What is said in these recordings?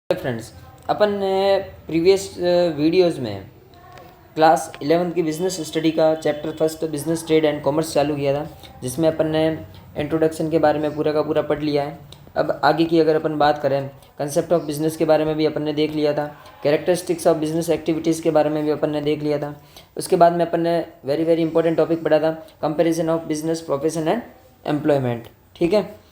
Friends, अपन ने previous videos में class 11 की बिज़नेस स्टडी का chapter first business trade and commerce चालू किया था, जिसमें अपन ने इंट्रोडक्शन के बारे में पूरा का पूरा पढ़ लिया है। अब आगे की अगर अपन बात करें, कंसेप्ट ऑफ बिज़नेस के बारे में भी अपन ने देख लिया था, कैरेक्टरिस्टिक्स ऑफ बिज़नेस एक्टिविटीज़ के बारे में भी अपन ने देख लिया था। उसके बाद में अपन ने वेरी इंपॉर्टेंट टॉपिक पढ़ा था, comparison of business profession and employment. ठीक है,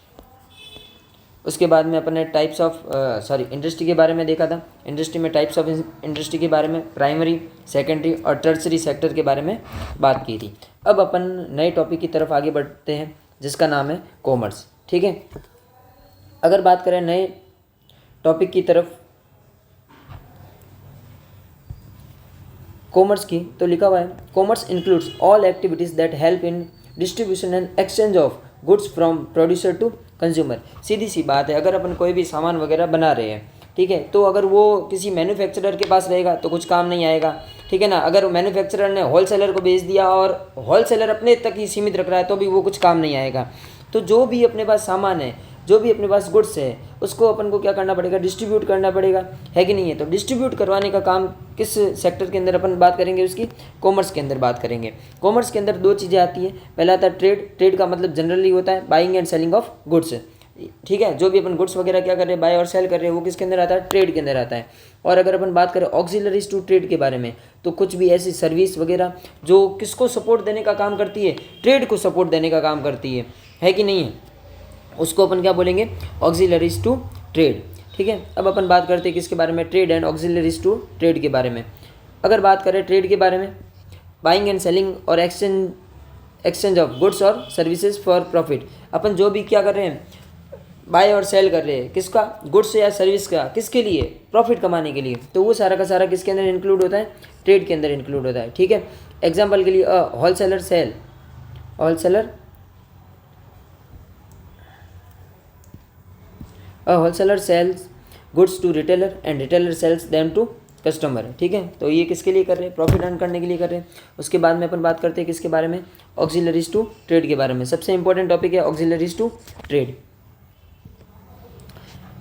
उसके बाद में अपन ने टाइप्स ऑफ इंडस्ट्री के बारे में देखा था। इंडस्ट्री में टाइप्स ऑफ इंडस्ट्री के बारे में, प्राइमरी, सेकेंडरी और टर्सरी सेक्टर के बारे में बात की थी। अब अपन नए टॉपिक की तरफ आगे बढ़ते हैं, जिसका नाम है कॉमर्स। ठीक है, अगर बात करें नए टॉपिक की तरफ कॉमर्स की, तो लिखा हुआ है commerce includes all activities that help in distribution and exchange of goods from producer to consumer. सीधी सी बात है, अगर अपन कोई भी सामान वगैरह बना रहे हैं, ठीक है, तो अगर वो किसी मैन्युफैक्चरर के पास रहेगा तो कुछ काम नहीं आएगा। ठीक है ना, अगर मैन्युफैक्चरर ने होलसेलर को बेच दिया और होलसेलर अपने तक ही सीमित रख रहा है तो भी वो कुछ काम नहीं आएगा। तो जो भी अपने पास सामान है, जो भी अपने पास गुड्स है, उसको अपन को क्या करना पड़ेगा, डिस्ट्रीब्यूट करना पड़ेगा, है कि नहीं है। तो डिस्ट्रीब्यूट करवाने का काम किस सेक्टर के अंदर अपन बात करेंगे, उसकी कॉमर्स के अंदर बात करेंगे। कॉमर्स के अंदर दो चीज़ें आती हैं। पहला आता है ट्रेड। ट्रेड का मतलब जनरली होता है buying and selling of goods. ठीक है, जो भी अपन गुड्स वगैरह क्या कर रहे हैं, बाय और सेल कर रहे हैं, वो किसके अंदर आता है, ट्रेड के अंदर आता है। और अगर अपन बात करें ऑक्सिलरीज टू ट्रेड के बारे में, तो कुछ भी ऐसी सर्विस वगैरह जो किसको सपोर्ट देने का काम करती है, ट्रेड को सपोर्ट देने का काम करती है कि नहीं है, उसको अपन क्या बोलेंगे, ऑक्सिलरीज टू ट्रेड। ठीक है, अब अपन बात करते हैं किसके बारे में, trade and auxiliaries to trade के बारे में। अगर बात करें ट्रेड के बारे में, बाइंग एंड सेलिंग और एक्सचेंज ऑफ गुड्स और सर्विसेज फॉर प्रॉफिट। अपन जो भी क्या कर रहे हैं, बाय और सेल कर रहे हैं, किसका, गुड्स या सर्विस का, किसके लिए, प्रॉफिट कमाने के लिए, तो वो सारा का सारा किसके अंदर इंक्लूड होता है, ट्रेड के अंदर इंक्लूड होता है। ठीक है, एग्जाम्पल के लिए wholesaler sells goods to retailer and retailer sells them to customer. ठीक है, तो ये किसके लिए कर रहे हैं, प्रॉफिट अर्न करने के लिए कर रहे हैं। उसके बाद में अपन बात करते हैं किसके बारे में, ऑक्सिलरीज टू ट्रेड के बारे में। सबसे इंपॉर्टेंट टॉपिक है ऑक्सिलरीज टू ट्रेड।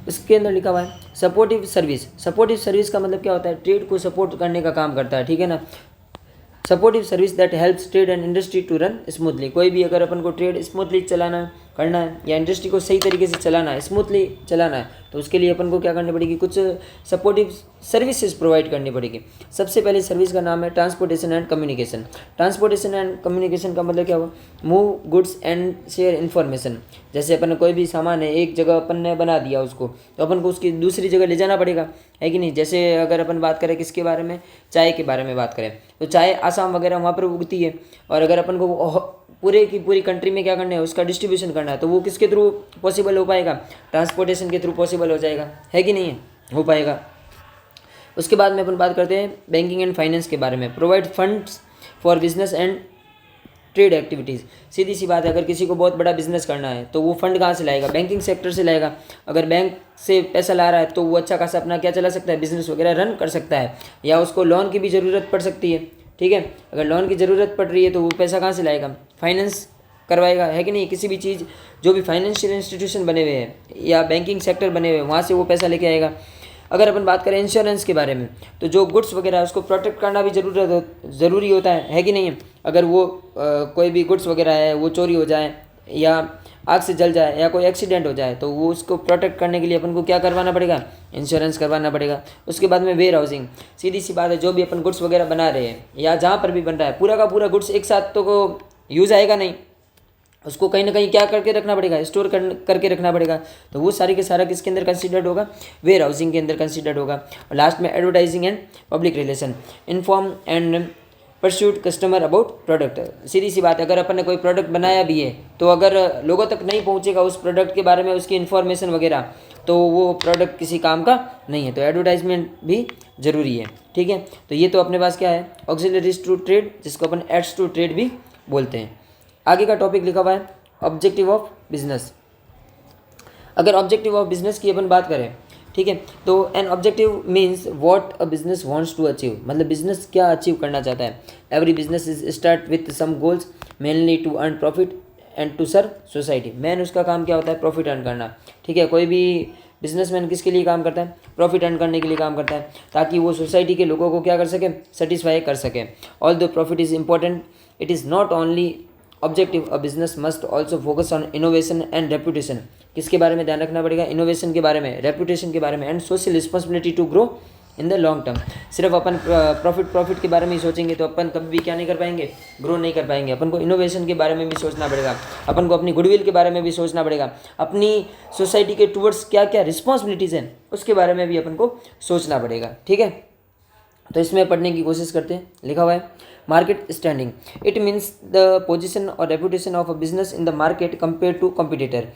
इसके अंदर लिखा हुआ है सपोर्टिव सर्विस। सपोर्टिव सर्विस का मतलब क्या होता है, ट्रेड को सपोर्ट करने का काम करता है। ठीक है ना, supportive service that helps trade and industry to run smoothly. कोई भी अगर अपन को ट्रेड स्मूथली चलाना करना है या इंडस्ट्री को सही तरीके से चलाना है, स्मूथली चलाना है, तो उसके लिए अपन को क्या करनी पड़ेगी, कुछ सपोर्टिव सर्विसेज प्रोवाइड करनी पड़ेगी। सबसे पहले सर्विस का नाम है transportation and communication. Transportation and communication का मतलब क्या हुआ, move goods and share information. जैसे अपन कोई भी सामान है, एक जगह अपन ने बना दिया उसको, तो अपन को उसकी दूसरी जगह ले जाना पड़ेगा, है कि नहीं। जैसे अगर अपन बात करें किसके बारे में, चाय के बारे में बात करें, तो चाय आसाम वगैरह वहाँ पर उगती है, और अगर अपन को पूरे की पूरी कंट्री में क्या करना है, उसका डिस्ट्रीब्यूशन करना है, तो वो किसके थ्रू पॉसिबल हो पाएगा, ट्रांसपोर्टेशन के थ्रू पॉसिबल हो जाएगा, है कि नहीं है, हो पाएगा। उसके बाद में अपन बात करते हैं बैंकिंग एंड फाइनेंस के बारे में। Provide funds for business and trade activities. सीधी सी बात है, अगर किसी को बहुत बड़ा बिजनेस करना है तो वो फंड कहाँ से लाएगा, बैंकिंग सेक्टर से लाएगा। अगर बैंक से पैसा ला रहा है तो वो अच्छा खासा अपना क्या चला सकता है, बिजनेस वगैरह रन कर सकता है, या उसको लोन की भी ज़रूरत पड़ सकती है। ठीक है, अगर लोन की ज़रूरत पड़ रही है तो वो पैसा कहाँ से लाएगा, फाइनेंस करवाएगा, है कि नहीं। किसी भी चीज़, जो भी फाइनेंशियल इंस्टीट्यूशन बने हुए हैं या बैंकिंग सेक्टर बने हुए हैं, वहाँ से वो पैसा लेके आएगा। अगर अपन बात करें इंश्योरेंस के बारे में, तो जो गुड्स वगैरह है उसको प्रोटेक्ट करना भी ज़रूरी होता है कि नहीं है। अगर वो कोई भी गुड्स वगैरह है वो चोरी हो जाए या आग से जल जाए या कोई एक्सीडेंट हो जाए, तो वो उसको प्रोटेक्ट करने के लिए अपन को क्या करवाना पड़ेगा, इंश्योरेंस करवाना पड़ेगा। उसके बाद में वेयर हाउसिंग। सीधी सी बात है, जो भी अपन गुड्स वगैरह बना रहे हैं या जहाँ पर भी बन रहा है, पूरा का पूरा गुड्स एक साथ तो को यूज़ आएगा नहीं, उसको कहीं ना कहीं क्या करके रखना पड़ेगा, स्टोर करके रखना पड़ेगा। तो वो सारी के सारा किसके अंदर कंसिडर्ड होगा, वेयर हाउसिंग के अंदर कंसिडर्ड होगा। और लास्ट में advertising and public relation. Inform and pursuit customer about product. सीधी सी बात है, अगर अपन ने कोई प्रोडक्ट बनाया भी है तो अगर लोगों तक नहीं पहुंचेगा उस प्रोडक्ट के बारे में उसकी इन्फॉर्मेशन वगैरह, तो वो प्रोडक्ट किसी काम का नहीं है। तो एडवर्टाइजमेंट भी ज़रूरी है। ठीक है, तो ये तो अपने पास क्या है, ऑक्सिलरीज टू ट्रेड, जिसको अपन एड्स टू ट्रेड भी बोलते हैं। आगे का टॉपिक लिखा हुआ है ऑब्जेक्टिव ऑफ बिजनेस। अगर ऑब्जेक्टिव ऑफ बिजनेस की अपन बात करें, ठीक है, तो an objective means what a business wants to achieve. मतलब बिजनेस क्या अचीव करना चाहता है। Every business is start with some goals mainly to earn profit and to serve society. Main उसका काम क्या होता है, प्रॉफिट अर्न करना। ठीक है, कोई भी बिजनेसमैन किसके लिए काम करता है? प्रॉफिट अर्न करने के लिए काम करता है, ताकि वो सोसाइटी के लोगों को क्या कर सके? सेटिस्फाई कर सके। All the profit is important, it is not only objective, a business must also focus on innovation and reputation. किसके बारे में ध्यान रखना पड़ेगा? इनोवेशन के बारे में, रेपुटेशन के बारे में, and social responsibility to grow in the long term. सिर्फ अपन प्रॉफिट के बारे में ही सोचेंगे तो अपन कभी भी क्या नहीं कर पाएंगे? ग्रो नहीं कर पाएंगे। अपन को इनोवेशन के बारे में भी सोचना पड़ेगा, अपन को अपनी गुडविल के बारे में भी सोचना पड़ेगा, अपनी सोसाइटी के टूवर्ड्स क्या क्या रिस्पॉन्सिबिलिटीज़ हैं उसके बारे में भी अपन को सोचना पड़ेगा। ठीक है, तो इसमें पढ़ने की कोशिश करते हैं। लिखा हुआ है market standing, it means the position और reputation of a business in the market compare to competitor.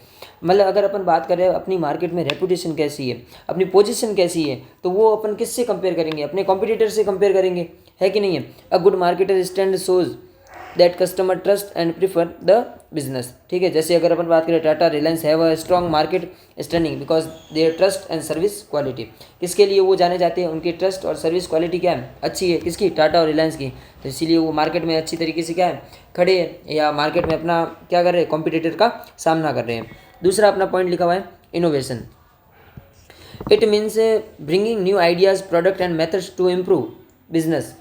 मतलब अगर अपन बात करें अपनी मार्केट में रेपुटेशन कैसी है, अपनी पोजीशन कैसी है, तो वो अपन किससे कंपेयर करेंगे? अपने कॉम्पिटिटर से कंपेयर करेंगे, है कि नहीं है? A good marketer stand shows that customer trust and prefer the business. ठीक है, जैसे अगर अपन बात करें Tata, Reliance have a strong market standing because their trust and service quality. किसके लिए वो जाने जाते हैं? उनकी ट्रस्ट और सर्विस क्वालिटी क्या है? अच्छी है। किसकी? टाटा और रिलायंस की। तो इसीलिए वो मार्केट में अच्छी तरीके से क्या है? खड़े हैं, या मार्केट में अपना क्या कर रहे हैं? कॉम्पिटिटर का सामना कर रहे हैं। दूसरा अपना पॉइंट लिखा हुआ है innovation, it means bringing new ideas, product and methods to improve business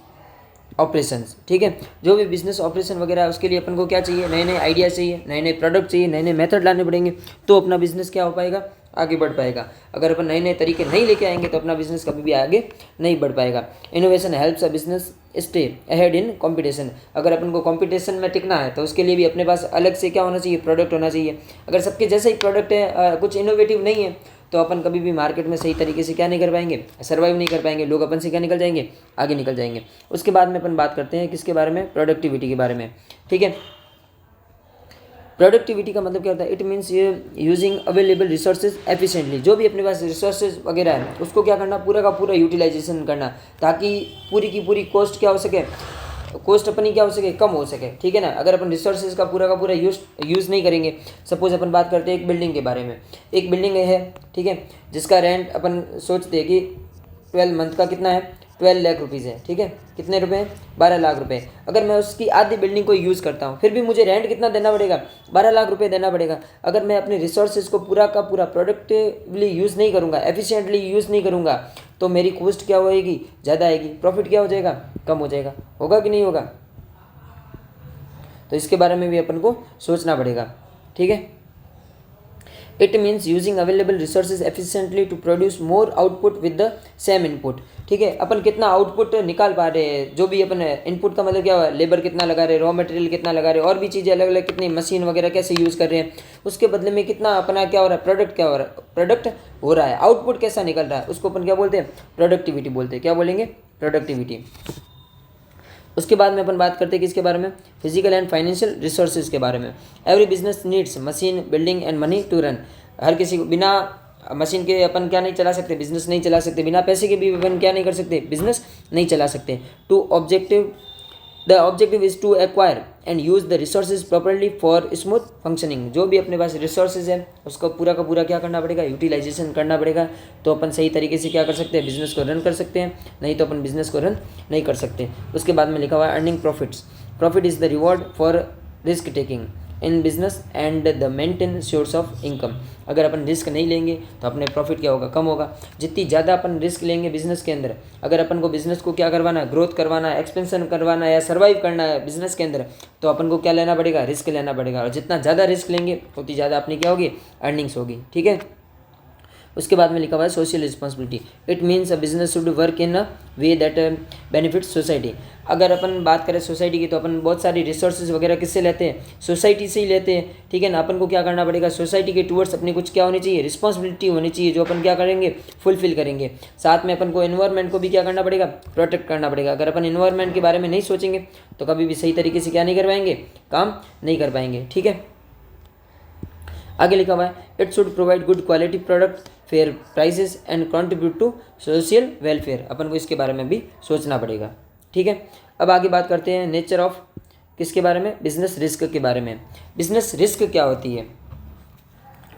operations. ठीक है, जो भी बिजनेस ऑपरेशन वगैरह है उसके लिए अपन को क्या चाहिए? नए नए आइडिया चाहिए, नए नए प्रोडक्ट चाहिए, नए नए मेथड लाने पड़ेंगे, तो अपना बिजनेस क्या हो पाएगा? आगे बढ़ पाएगा। अगर अपन नए नए तरीके नहीं लेके आएंगे तो अपना बिजनेस कभी भी आगे नहीं बढ़ पाएगा। Innovation helps a business stay ahead in competition. अगर अपन को कंपटीशन में टिकना है तो उसके लिए भी अपने पास अलग से क्या होना चाहिए? प्रोडक्ट होना चाहिए। अगर सबके जैसा ही प्रोडक्ट है, कुछ इनोवेटिव नहीं है, तो अपन कभी भी मार्केट में सही तरीके से क्या नहीं कर पाएंगे? सर्वाइव नहीं कर पाएंगे। लोग अपन से क्या निकल जाएंगे? आगे निकल जाएंगे। उसके बाद में अपन बात करते हैं किसके बारे में? प्रोडक्टिविटी के बारे में। ठीक है, प्रोडक्टिविटी का मतलब क्या होता है? It means using available resources efficiently. जो भी अपने पास रिसोर्सेज वगैरह है उसको क्या करना? पूरा का पूरा यूटिलाइजेशन करना, ताकि पूरी की पूरी कॉस्ट क्या हो सके? कॉस्ट अपनी क्या हो सके? कम हो सके। ठीक है ना। अगर अपन रिसोर्सेज का पूरा यूज़ नहीं करेंगे, सपोज अपन बात करते हैं एक बिल्डिंग के बारे में। एक बिल्डिंग है, ठीक है, जिसका रेंट अपन सोचते हैं कि 12 मंथ का कितना है? 12 लाख रुपीज़ है। ठीक है, कितने रुपए हैं? 12 लाख रुपए। अगर मैं उसकी आधी बिल्डिंग को यूज़ करता हूँ, फिर भी मुझे रेंट कितना देना पड़ेगा? 12 लाख रुपए देना पड़ेगा। अगर मैं अपने रिसोर्सेज को पूरा का पूरा प्रोडक्टिवली यूज़ नहीं करूँगा, एफिशिएंटली यूज़ नहीं करूँगा, तो मेरी कॉस्ट क्या होएगी? ज़्यादा आएगी। प्रॉफिट क्या हो जाएगा? कम हो जाएगा। होगा कि नहीं होगा? तो इसके बारे में भी अपन को सोचना पड़ेगा। ठीक है, it means using available resources efficiently to produce more output with the same input. ठीक है, अपन कितना आउटपुट निकाल पा रहे हैं, जो भी अपन इनपुट का मतलब क्या हुआ? लेबर कितना लगा रहे, रॉ मटेरियल कितना लगा रहे, और भी चीज़ें अलग अलग कितनी मशीन वगैरह कैसे यूज़ कर रहे हैं, उसके बदले में कितना अपना क्या हो रहा है? प्रोडक्ट क्या हो रहा है? प्रोडक्ट हो रहा है। आउटपुट कैसा निकल रहा है, उसको अपन क्या बोलते हैं? प्रोडक्टिविटी बोलते हैं। क्या बोलेंगे? प्रोडक्टिविटी। उसके बाद में अपन बात करते हैं किसके बारे में? फिजिकल एंड फाइनेंशियल रिसोर्सेज के बारे में। Every business needs machine, building and money to run. हर किसी को बिना मशीन के अपन क्या नहीं चला सकते? बिजनेस नहीं चला सकते। बिना पैसे के भी अपन क्या नहीं कर सकते? बिजनेस नहीं चला सकते। The objective is to acquire and use the resources properly for smooth functioning. जो भी अपने पास रिसोर्सेज है उसको पूरा का पूरा क्या करना पड़ेगा? यूटिलाइजेशन करना पड़ेगा। तो अपन सही तरीके से क्या कर सकते हैं? बिजनेस को रन कर सकते हैं, नहीं तो अपन बिजनेस को रन नहीं कर सकते। उसके बाद में लिखा हुआ है earning profits. Profit is the reward for risk taking in business and the maintain source of income. अगर अपन रिस्क नहीं लेंगे तो अपने प्रॉफिट क्या होगा? कम होगा। जितनी ज़्यादा अपन रिस्क लेंगे बिजनेस के अंदर, अगर अपन को बिजनेस को क्या करवाना है? ग्रोथ करवाना है, एक्सपेंशन करवाना है, या सर्वाइव करना है बिजनेस के अंदर, तो अपन को क्या लेना पड़ेगा? रिस्क लेना पड़ेगा। और जितना ज़्यादा रिस्क लेंगे उतनी ज़्यादा अपनी क्या होगी? अर्निंग्स होगी। ठीक है, उसके बाद में लिखा हुआ है social responsibility. It means a business should work in a way that benefits society. अगर अपन बात करें सोसाइटी की, तो अपन बहुत सारी रिसोर्सेज वगैरह किससे लेते हैं? सोसाइटी से ही लेते हैं। ठीक है ना। अपन को क्या करना पड़ेगा? सोसाइटी के टूवर्ड्स अपनी कुछ क्या होनी चाहिए? रिस्पॉन्सिबिलिटी होनी चाहिए, जो अपन क्या करेंगे? फुलफिल करेंगे। साथ में अपन को एनवायरनमेंट को भी क्या करना पड़ेगा? प्रोटेक्ट करना पड़ेगा। अगर अपन एनवायरनमेंट के बारे में नहीं सोचेंगे तो कभी भी सही तरीके से क्या नहीं कर पाएंगे? काम नहीं कर पाएंगे। ठीक है, आगे लिखा हुआ है it should provide good quality product, fair prices and contribute to social welfare. अपन को इसके बारे में भी सोचना पड़ेगा। ठीक है, अब आगे बात करते हैं नेचर ऑफ किसके बारे में? बिजनेस रिस्क के बारे में। बिजनेस रिस्क क्या होती है?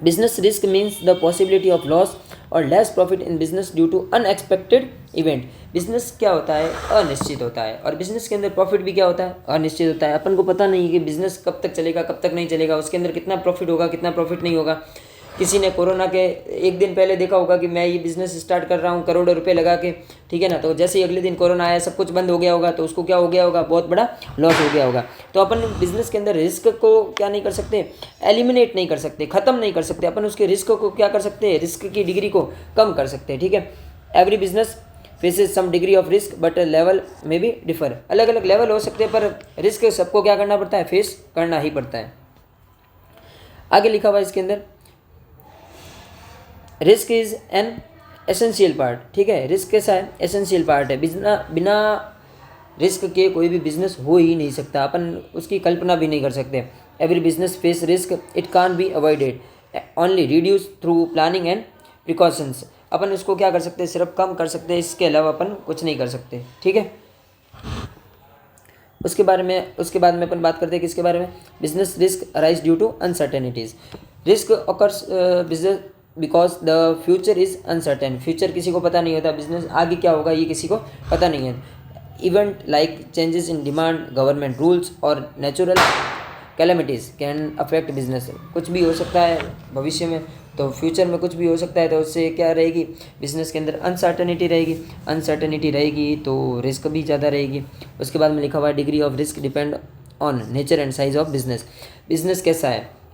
Business risk means the possibility of loss और less profit in business due to unexpected event. Business क्या होता है? अनिश्चित होता है। और बिजनेस के अंदर प्रॉफिट भी क्या होता है? अनिश्चित होता है। अपन को पता नहीं है कि बिजनेस कब तक चलेगा, कब तक नहीं चलेगा, उसके अंदर कितना प्रॉफिट होगा, कितना प्रॉफिट नहीं होगा। किसी ने कोरोना के एक दिन पहले देखा होगा कि मैं ये बिज़नेस स्टार्ट कर रहा हूँ करोड़ों रुपए लगा के, ठीक है ना, तो जैसे ही अगले दिन कोरोना आया सब कुछ बंद हो गया होगा, तो उसको क्या हो गया होगा, बहुत बड़ा लॉस हो गया होगा। तो अपन बिज़नेस के अंदर रिस्क को क्या नहीं कर सकते, एलिमिनेट नहीं कर सकते, ख़त्म नहीं कर सकते, अपन उसके रिस्क को क्या कर सकते हैं, रिस्क की डिग्री को कम कर सकते हैं, ठीक है। Every business faces some degree of risk but level में भी डिफर, अलग अलग लेवल हो सकते हैं पर रिस्क सबको क्या करना पड़ता है, फेस करना ही पड़ता है। आगे लिखा हुआ इसके अंदर risk is an essential part, ठीक है, रिस्क कैसा है, एसेंशियल पार्ट है, बिना रिस्क के कोई भी बिजनेस हो ही नहीं सकता, अपन उसकी कल्पना भी नहीं कर सकते। Every business face risk, it can be avoided, only reduce through planning and precautions, अपन उसको क्या कर सकते हैं, सिर्फ कम कर सकते हैं, इसके अलावा अपन कुछ नहीं कर सकते, ठीक है। उसके बाद में अपन बात करते हैं किसके बारे में, business risk arise due to uncertainties, risk occurs business because the future is uncertain, future किसी को पता नहीं होता, बिजनेस आगे क्या होगा ये किसी को पता नहीं है। Event like changes in demand, government rules और natural calamities can affect business, कुछ भी हो सकता है भविष्य में, तो फ्यूचर में कुछ भी हो सकता है, तो उससे क्या रहेगी, बिजनेस के अंदर अनसर्टेनिटी रहेगी तो रिस्क भी ज़्यादा रहेगी। उसके बाद में लिखा हुआ है degree of risk depend on nature and size of business, business कैसा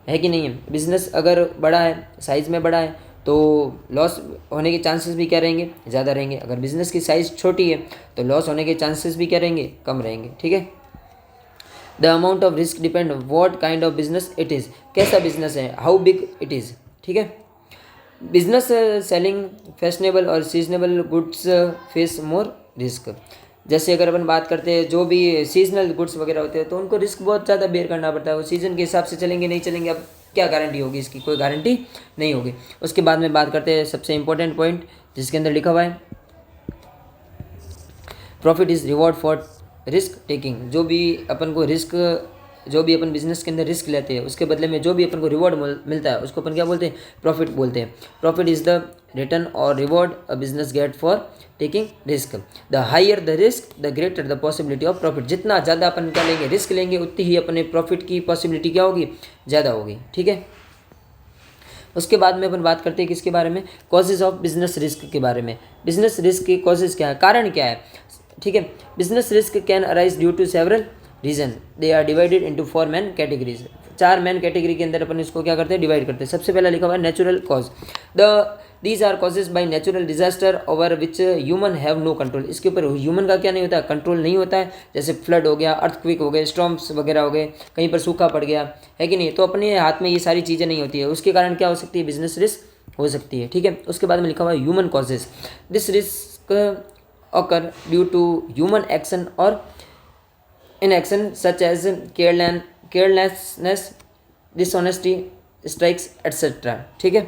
है कि नहीं है, बिजनेस अगर बड़ा है, साइज़ में बड़ा है, तो लॉस होने के चांसेस भी क्या रहेंगे, ज़्यादा रहेंगे। अगर बिज़नेस की साइज़ छोटी है तो लॉस होने के चांसेस भी क्या रहेंगे, कम रहेंगे, ठीक है। The amount of risk depend what kind of business it is, कैसा बिजनेस है, हाउ बिग इट इज़, ठीक है। बिजनेस सेलिंग फैशनेबल और seasonable goods face more risk, जैसे अगर अपन बात करते हैं जो भी सीजनल गुड्स वगैरह होते हैं तो उनको रिस्क बहुत ज़्यादा बेयर करना पड़ता है, वो सीज़न के हिसाब से चलेंगे नहीं चलेंगे, अब क्या गारंटी होगी इसकी, कोई गारंटी नहीं होगी। उसके बाद में बात करते हैं सबसे इंपॉर्टेंट पॉइंट जिसके अंदर लिखा हुआ है profit is reward for risk taking, जो भी अपन बिजनेस के अंदर रिस्क लेते हैं उसके बदले में जो भी अपन को रिवॉर्ड मिलता है उसको अपन क्या बोलते हैं, प्रॉफिट बोलते हैं। प्रॉफिट इज़ द रिटर्न और reward a business get for taking risk, the higher the risk the greater the possibility of profit, जितना ज़्यादा अपन क्या लेंगे, रिस्क लेंगे, उतनी ही अपने प्रॉफिट की पॉसिबिलिटी क्या होगी, ज़्यादा होगी, ठीक है। उसके बाद में अपन बात करते हैं किसके बारे में, कॉजेज ऑफ बिजनेस रिस्क के बारे में। बिजनेस रिस्क के कॉजेज क्या है, कारण क्या है, ठीक है। Business risk can arise due to several reason, they are divided into 4 main categories, 4 main category के अंदर अपन इसको क्या करते हैं, डिवाइड करते हैं। सबसे पहला लिखा हुआ है natural cause, these are causes by natural disaster over which human have no control, इसके ऊपर ह्यूमन का क्या नहीं होता है, कंट्रोल नहीं होता है, जैसे फ्लड हो गया, अर्थक्विक हो गए, स्टॉर्म्स वगैरह हो गए, कहीं पर सूखा पड़ गया है कि नहीं, तो अपने हाथ में ये सारी चीज़ें नहीं होती है, उसके कारण क्या हो सकती है, बिजनेस रिस्क हो सकती है, ठीक है। उसके बाद में लिखा हुआ है human causes, this risk occur due to human action or inaction such as carelessness, dishonesty, strikes etc, ठीक है।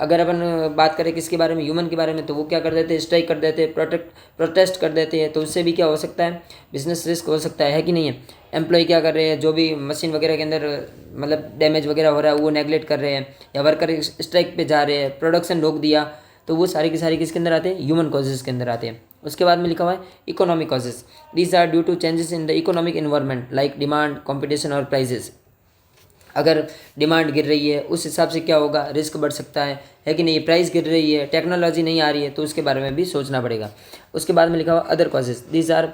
अगर अपन बात करें किसके बारे में, ह्यूमन के बारे में, तो वो क्या कर देते हैं, स्ट्राइक कर देते हैं, प्रोटेस्ट कर देते हैं, तो उससे भी क्या हो सकता है, बिजनेस रिस्क हो सकता है कि नहीं है। एम्प्लॉय क्या कर रहे हैं, जो भी मशीन वगैरह के अंदर मतलब डैमेज वगैरह हो रहा है वो नेगलेक्ट कर रहे हैं, या वर्कर स्ट्राइक पे जा रहे हैं, प्रोडक्शन रोक दिया, तो वो सारी की सारी किसके अंदर आते हैं, ह्यूमन कॉजेज के अंदर आते हैं। उसके बाद में लिखा हुआ है economic causes, these are due to changes in the economic environment like demand, competition और प्राइजेस, अगर डिमांड गिर रही है उस हिसाब से क्या होगा, रिस्क बढ़ सकता है कि नहीं, प्राइस गिर रही है, टेक्नोलॉजी नहीं आ रही है, तो उसके बारे में भी सोचना पड़ेगा। उसके बाद में लिखा हुआ other causes, these are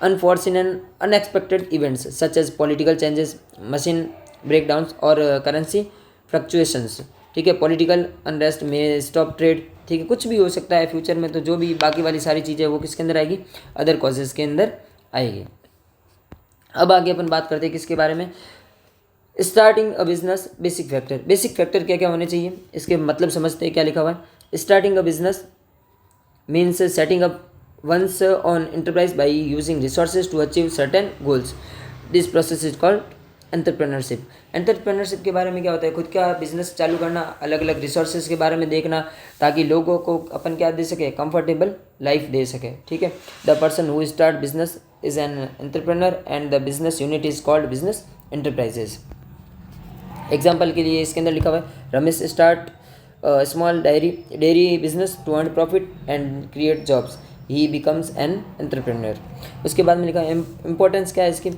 unforeseen and unexpected events such as political changes, machine breakdowns और करेंसी फ्लक्चुएशंस, ठीक है। पॉलिटिकल अनरेस्ट में स्टॉप ट्रेड, ठीक है, कुछ भी हो सकता है फ्यूचर में, तो जो भी बाकी वाली सारी चीज़ें वो किसके अंदर आएगी, अदर कॉजेज़ के अंदर आएगी। अब आगे अपन बात करते हैं किसके बारे में, starting a business basic factor, basic factor क्या क्या होने चाहिए, इसके मतलब समझते हैं। क्या लिखा हुआ है, starting a business means setting up one's own enterprise by using resources to achieve certain goals, this process is called entrepreneurship. Entrepreneurship के बारे में क्या होता है, खुद का बिजनेस चालू करना, अलग अलग रिसोर्सेज के बारे में देखना, ताकि लोगों को अपन क्या दे सके, कंफर्टेबल लाइफ दे सके, ठीक है। The person who start business is an entrepreneur and the business unit is called business enterprises. Example के लिए इसके अंदर लिखा हुआ है Ramesh start small dairy business to earn profit and create jobs, he becomes an entrepreneur. उसके बाद में लिखा है इम्पोर्टेंस क्या है इसकी,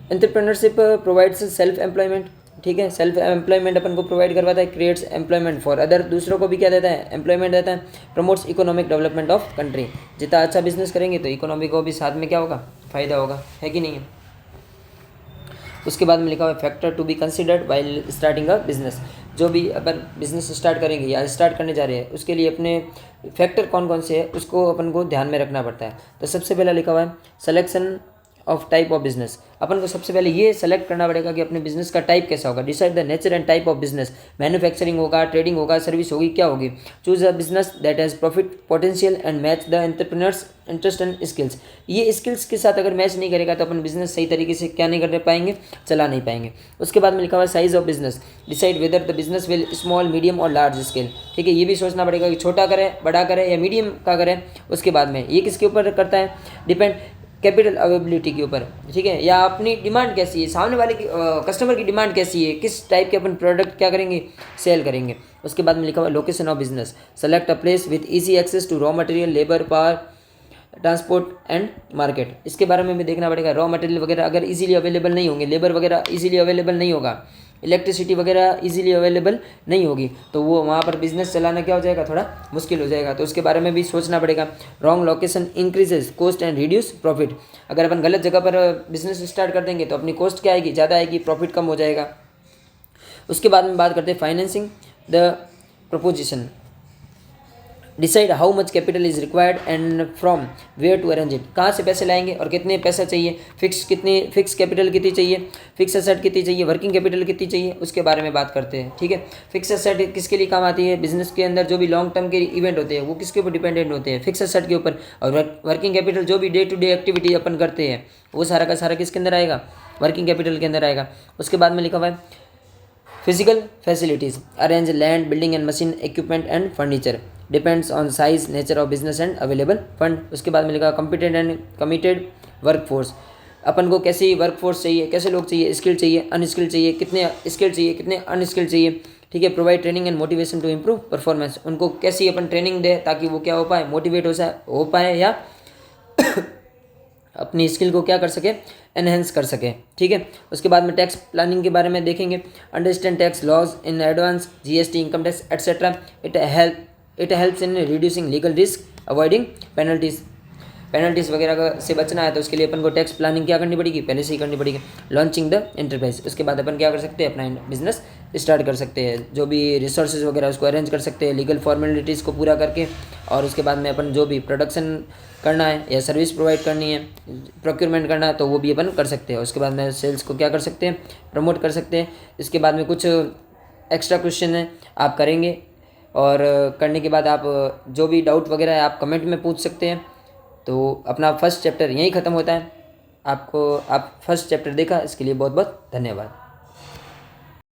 एंटरप्रेन्योरशिप प्रोवाइड्स सेल्फ एम्प्लॉयमेंट, ठीक है। सेल्फ एम्प्लॉयमेंट अपन को प्रोवाइड करवाता है, क्रिएट्स एम्प्लॉयमेंट फॉर अदर, दूसरों को भी क्या देता है, एम्प्लॉयमेंट देता है। Promotes economic development of country, जितना अच्छा बिजनेस करेंगे तो इकोनॉमी को भी साथ में क्या होगा, फायदा होगा, है कि नहीं है। उसके बाद में लिखा हुआ है factor to be considered while starting a business, जो भी अपन बिजनेस स्टार्ट करेंगे या स्टार्ट करने जा रहे हैं उसके लिए अपने फैक्टर कौन कौन से हैं उसको अपन को ध्यान में रखना पड़ता है। तो सबसे पहला लिखा हुआ है selection of type of business, अपन को सबसे पहले ये सेलेक्ट करना पड़ेगा कि अपने बिजनेस का टाइप कैसा होगा। Decide the nature and type of business, manufacturing होगा, ट्रेडिंग होगा, सर्विस होगी, क्या होगी। Choose a business that has profit potential and match the entrepreneurs interest and skills, ये स्किल्स के साथ अगर मैच नहीं करेगा तो अपन बिजनेस सही तरीके से क्या नहीं कर पाएंगे, चला नहीं पाएंगे। उसके बाद में लिखा हुआ है size of business, decide whether the business will small medium और लार्ज स्केल, ठीक है। ये भी सोचना पड़ेगा कि छोटा करें, बड़ा करें या मीडियम का करें। उसके बाद में ये किसके ऊपर करता है, डिपेंड कैपिटल अवेलेबिलिटी के ऊपर, ठीक है, या अपनी डिमांड कैसी है, सामने वाले की कस्टमर की डिमांड कैसी है, किस टाइप के अपन प्रोडक्ट क्या करेंगे, सेल करेंगे। उसके बाद में लिखा हुआ location of business, select a place with easy access to raw material, labour, power, transport and market, इसके बारे में भी देखना पड़ेगा। रॉ मटेरियल वगैरह अगर इजीली अवेलेबल नहीं होंगे, लेबर वगैरह इजीली अवेलेबल नहीं होगा, इलेक्ट्रिसिटी वगैरह इजीली अवेलेबल नहीं होगी, तो वो वहाँ पर बिजनेस चलाना क्या हो जाएगा, थोड़ा मुश्किल हो जाएगा, तो उसके बारे में भी सोचना पड़ेगा। Wrong location increases cost and reduce profit, अगर अपन गलत जगह पर बिजनेस स्टार्ट कर देंगे तो अपनी कॉस्ट क्या आएगी, ज़्यादा आएगी, प्रॉफिट कम हो जाएगा। उसके बाद में बात करते हैं financing the proposition, decide how much capital is required and from where to arrange it, कहाँ से पैसे लाएंगे और कितने पैसा चाहिए, फिक्स कैपिटल कितनी चाहिए, फिक्स एसेट कितनी चाहिए, वर्किंग कैपिटल कितनी चाहिए, उसके बारे में बात करते हैं, ठीक है। फिक्स एसेट किसके लिए काम आती है, बिजनेस के अंदर जो भी लॉन्ग टर्म के इवेंट होते हैं वो किसके ऊपर डिपेंडेंट होते हैं, फिक्स एसेट के ऊपर। और वर्किंग कैपिटल जो भी डे टू डे एक्टिविटी अपन करते हैं वो सारा का सारा किसके अंदर आएगा, वर्किंग कैपिटल के अंदर आएगा। उसके बाद में लिखा हुआ है physical facilities, arrange land, building and machine, equipment and furniture, depends on size, nature of business and available fund. उसके बाद में लिखा कॉम्पिटेंट एंड कमिटेड वर्कफोर्स, अपन को कैसी वर्कफोर्स चाहिए, कैसे लोग चाहिए, स्किल चाहिए, अनस्किल चाहिए, कितने स्किल चाहिए, कितने अनस्किल चाहिए, ठीक है। Provide training and motivation to improve performance, उनको कैसी अपन ट्रेनिंग दे ताकि वो क्या हो पाए, मोटिवेट हो पाए या अपनी स्किल को क्या कर सके, एनहेंस कर सके, ठीक है। उसके बाद में टैक्स प्लानिंग के बारे में देखेंगे, understand tax laws in advance, GST, income tax etcetera, it helps in reducing legal risk, avoiding penalties वगैरह से बचना है तो उसके लिए अपन को टैक्स प्लानिंग क्या करनी पड़ेगी, पहले से ही करनी पड़ेगी। लॉन्चिंग द एंटरप्राइज, उसके बाद अपन क्या कर सकते हैं, अपना बिजनेस स्टार्ट कर सकते हैं, जो भी रिसोर्सेज वगैरह उसको अरेंज कर सकते हैं लीगल फॉर्मेलिटीज़ को पूरा करके, और उसके बाद में अपन जो भी प्रोडक्शन करना है या सर्विस प्रोवाइड करनी है, प्रोक्योरमेंट करना है तो वो भी अपन कर सकते हैं। उसके बाद में सेल्स को क्या कर सकते हैं, प्रमोट कर सकते हैं। इसके बाद में कुछ एक्स्ट्रा क्वेश्चन है आप करेंगे, और करने के बाद आप जो भी डाउट वगैरह है आप कमेंट में पूछ सकते हैं। तो अपना फर्स्ट चैप्टर यहीं ख़त्म होता है। आप फर्स्ट चैप्टर देखा इसके लिए बहुत बहुत धन्यवाद।